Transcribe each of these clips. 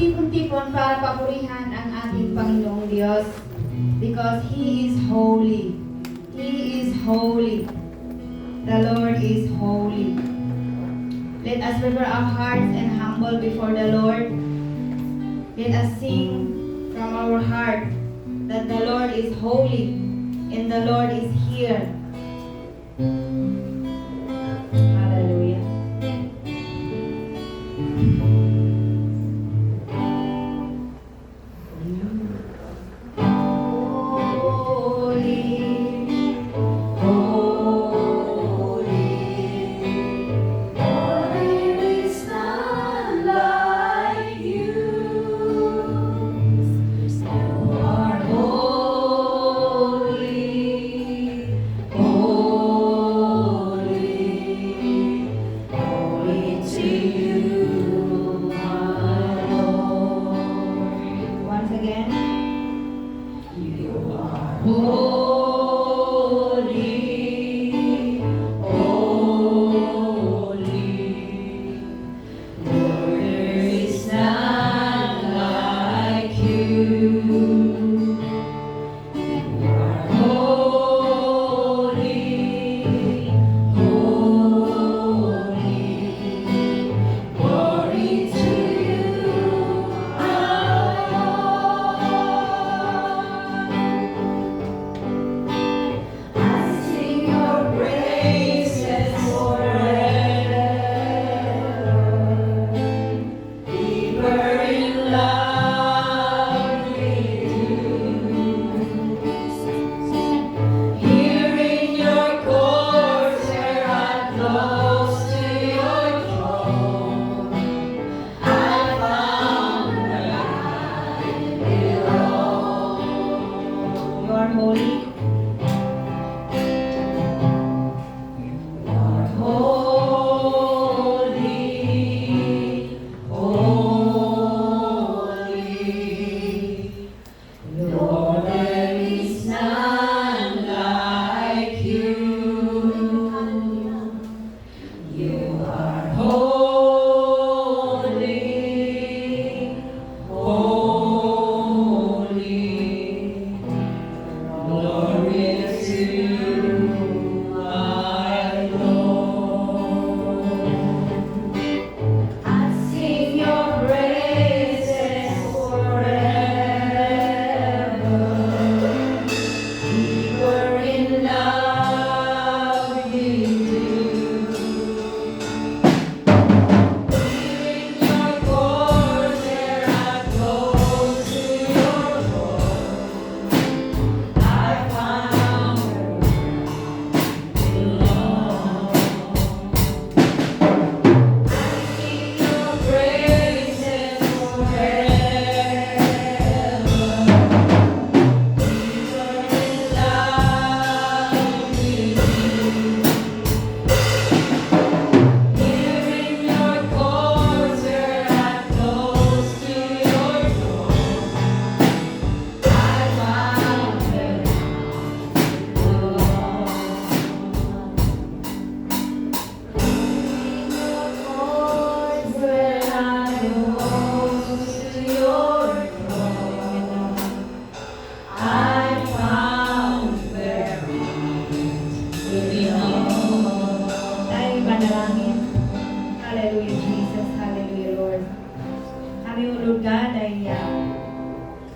magtipon-tipon para papurihan ang ating Panginoong Diyos because He is holy. He is holy. The Lord is holy. Let us prepare our hearts and humble before the Lord. Let us sing from our heart that the Lord is holy and the Lord is here. Hallelujah.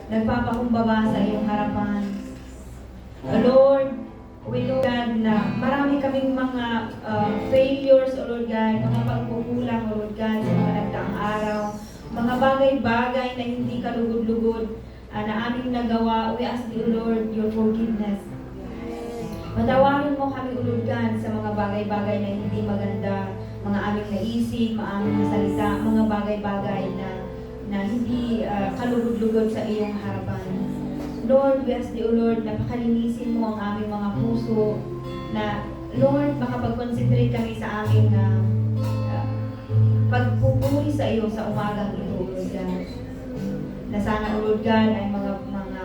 Nagpapakumbaba sa iyong harapan. Lord, we know God na marami kaming mga failures, O Lord God, mga pagkukulang, O Lord God, sa mga nagdaang araw, mga bagay-bagay na hindi kalugod-lugod na aming nagawa. We ask you, Lord, your forgiveness. Patawarin mo kami, O Lord God, sa mga bagay-bagay na hindi maganda, mga aming naisip, mga aming salita, mga bagay-bagay na hindi kalugod-lugod sa iyong harapan. Lord, we ask you, Lord, na pakalinisin mo ang aming mga puso, na, Lord, makapag-concentrate kami sa aming pagpupuri sa iyo sa umagang ito, Lord God. Na sana, Lord God, ay mga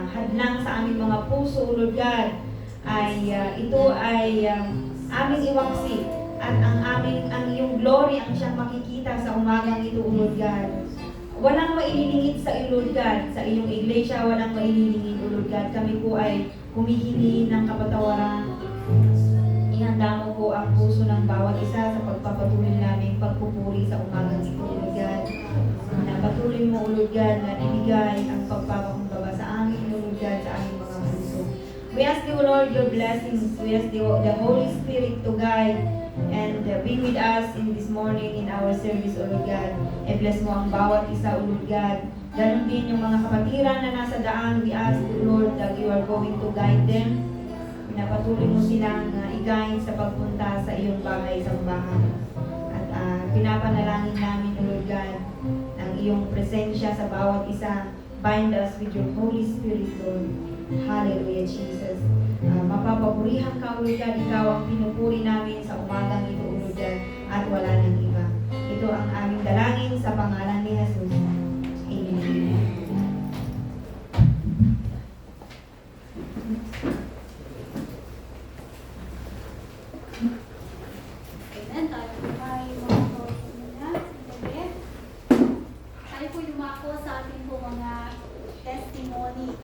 hadlang sa aming mga puso, Lord God, ay ito ay aming iwaksi at ang iyong glory ang siyang makikita sa umagang ito, Lord God. Walang maililingid sa iyo, Lord God. Sa iyong iglesia, walang maililingid, O Lord God. Kami po ay humihingi ng kapatawaran. Ihanda mo po ang puso ng bawat isa sa pagpapatuloy naming pagpupuri sa umagang ito, O Lord God. Na patuloy mo, O Lord God, na ibigay ang pagpapakumbaba sa amin, O Lord God, sa aming mga puso. We ask you, Lord, your blessings. We ask you, the Holy Spirit to guide and be with us in this morning in our service, O Lord God. I-bless mo ang bawat isa, O Lord God. Ganon din yung mga kapatiran na nasa daan. We ask you, Lord, that you are going to guide them. Pinapatuloy mo silang i-guide sa pagpunta sa iyong bahay sa bahay. At pinapanalangin namin, O Lord God, ng iyong presensya sa bawat isa. Bind us with your Holy Spirit, Lord. Hallelujah, Jesus. Mapapaburihan ka, O Lord God. Ikaw ang pinupuri namin sa umagang ito, O Lord God, at wala nang iba. Ito ang aming dalangin sa pangalan ni Jesus. Amen.